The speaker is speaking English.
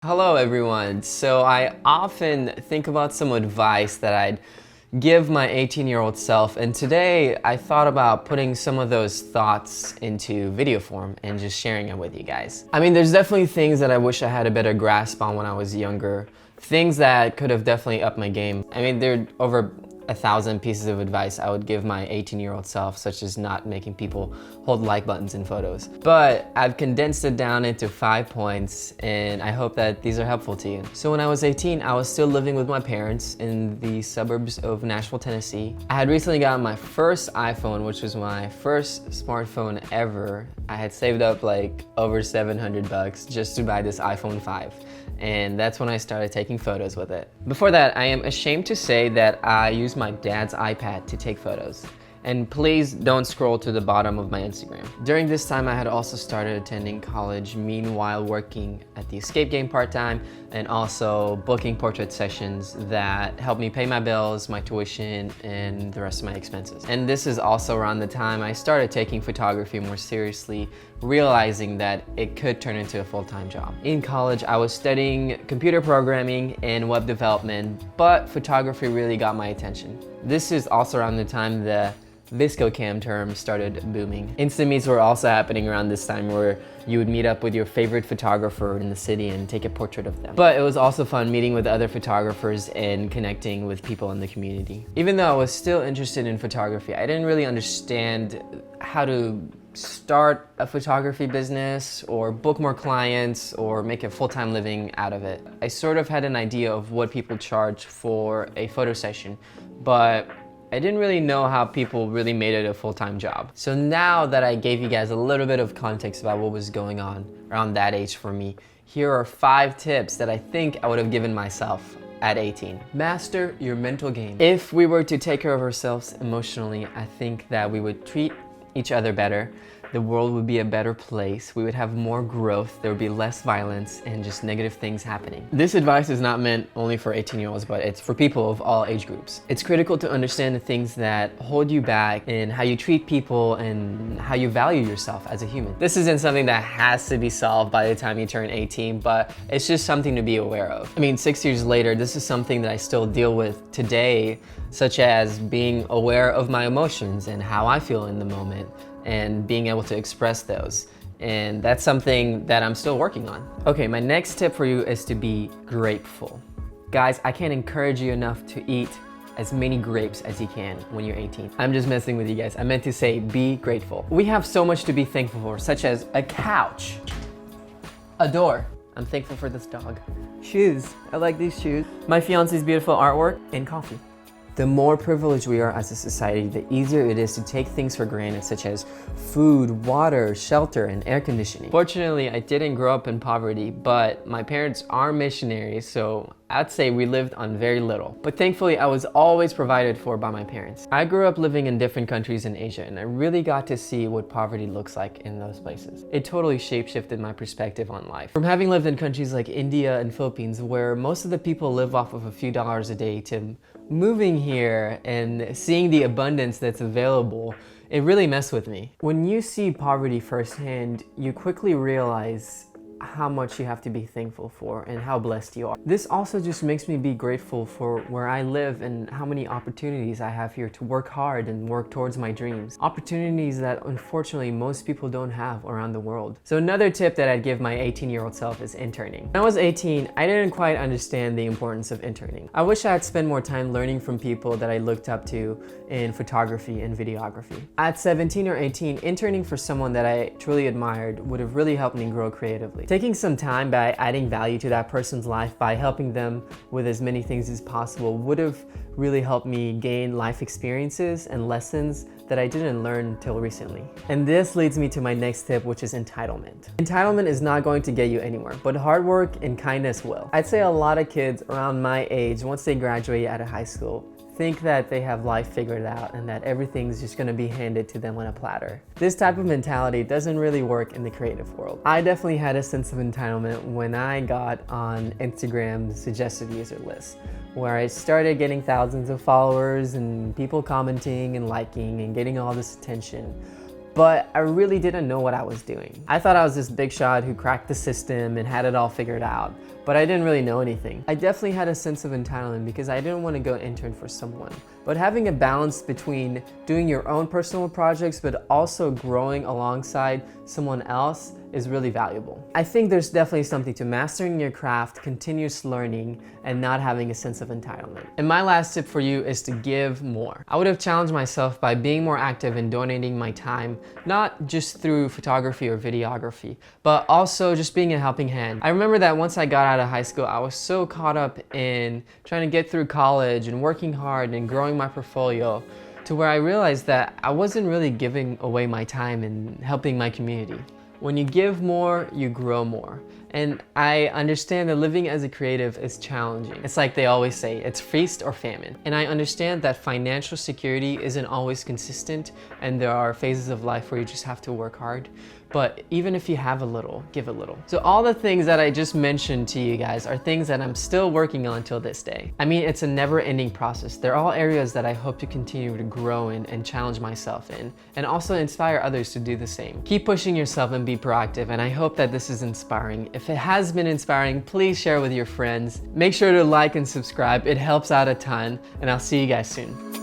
Hello everyone. So I often think about some advice that I'd give my 18-year-old self, and today I thought about putting some of those thoughts into video form and just sharing it with you guys. I mean, there's definitely things that I wish I had a better grasp on when I was younger. Things that could have definitely upped my game. I mean, there are over 1,000 pieces of advice I would give my 18-year-old self, such as not making people hold like buttons in photos. But I've condensed it down into 5 points, and I hope that these are helpful to you. So when I was 18, I was still living with my parents in the suburbs of Nashville, Tennessee. I had recently gotten my first iPhone, which was my first smartphone ever. I had saved up like over 700 bucks just to buy this iPhone 5. And that's when I started taking photos with it. Before that, I am ashamed to say that I used my dad's iPad to take photos. And please don't scroll to the bottom of my Instagram. During this time, I had also started attending college, meanwhile working at the Escape game part-time and also booking portrait sessions that helped me pay my bills, my tuition, and the rest of my expenses. And this is also around the time I started taking photography more seriously, realizing that it could turn into a full-time job. In college, I was studying computer programming and web development, but photography really got my attention. This is also around the time the VSCO cam term started booming. Instameets were also happening around this time, where you would meet up with your favorite photographer in the city and take a portrait of them. But it was also fun meeting with other photographers and connecting with people in the community. Even though I was still interested in photography, I didn't really understand how to start a photography business or book more clients or make a full-time living out of it. I sort of had an idea of what people charge for a photo session, but I didn't really know how people really made it a full-time job. So now that I gave you guys a little bit of context about what was going on around that age for me, here are 5 tips that I think I would have given myself at 18. Master your mental game. If we were to take care of ourselves emotionally, I think that we would treat each other better. The world would be a better place. We would have more growth. There would be less violence and just negative things happening. This advice is not meant only for 18-year-olds, but it's for people of all age groups. It's critical to understand the things that hold you back and how you treat people and how you value yourself as a human. This isn't something that has to be solved by the time you turn 18, but it's just something to be aware of. I mean, 6 years later, this is something that I still deal with today, such as being aware of my emotions and how I feel in the moment, and being able to express those. And that's something that I'm still working on. Okay, my next tip for you is to be grateful. Guys, I can't encourage you enough to eat as many grapes as you can when you're 18. I'm just messing with you guys. I meant to say be grateful. We have so much to be thankful for, such as a couch, a door. I'm thankful for this dog. Shoes, I like these shoes. My fiance's beautiful artwork, and coffee. The more privileged we are as a society, the easier it is to take things for granted, such as food, water, shelter, and air conditioning. Fortunately, I didn't grow up in poverty, but my parents are missionaries, so I'd say we lived on very little. But thankfully, I was always provided for by my parents. I grew up living in different countries in Asia, and I really got to see what poverty looks like in those places. It totally shape-shifted my perspective on life. From having lived in countries like India and Philippines, where most of the people live off of a few dollars a day, to moving here and seeing the abundance that's available, it really messed with me. When you see poverty firsthand, you quickly realize how much you have to be thankful for and how blessed you are. This also just makes me be grateful for where I live and how many opportunities I have here to work hard and work towards my dreams. Opportunities that unfortunately most people don't have around the world. So another tip that I'd give my 18-year-old self is interning. When I was 18, I didn't quite understand the importance of interning. I wish I had spent more time learning from people that I looked up to in photography and videography. At 17 or 18, interning for someone that I truly admired would have really helped me grow creatively. Taking some time by adding value to that person's life by helping them with as many things as possible would have really helped me gain life experiences and lessons that I didn't learn until recently. And this leads me to my next tip, which is entitlement. Entitlement is not going to get you anywhere, but hard work and kindness will. I'd say a lot of kids around my age, once they graduate out of high school, think that they have life figured out and that everything's just gonna be handed to them on a platter. This type of mentality doesn't really work in the creative world. I definitely had a sense of entitlement when I got on Instagram's suggested user list, where I started getting thousands of followers and people commenting and liking and getting all this attention. but I really didn't know what I was doing. I thought I was this big shot who cracked the system and had it all figured out, but I didn't really know anything. I definitely had a sense of entitlement because I didn't want to go intern for someone. But having a balance between doing your own personal projects but also growing alongside someone else is really valuable. I think there's definitely something to mastering your craft, continuous learning, and not having a sense of entitlement. And my last tip for you is to give more. I would have challenged myself by being more active in donating my time, not just through photography or videography, but also just being a helping hand. I remember that once I got out of high school, I was so caught up in trying to get through college and working hard and growing my portfolio to where I realized that I wasn't really giving away my time and helping my community. When you give more, you grow more. And I understand that living as a creative is challenging. It's like they always say, it's feast or famine. And I understand that financial security isn't always consistent and there are phases of life where you just have to work hard. But even if you have a little, give a little. So all the things that I just mentioned to you guys are things that I'm still working on till this day. I mean, it's a never-ending process. They're all areas that I hope to continue to grow in and challenge myself in, and also inspire others to do the same. Keep pushing yourself and be proactive, and I hope that this is inspiring. If it has been inspiring, please share with your friends. Make sure to like and subscribe. It helps out a ton, and I'll see you guys soon.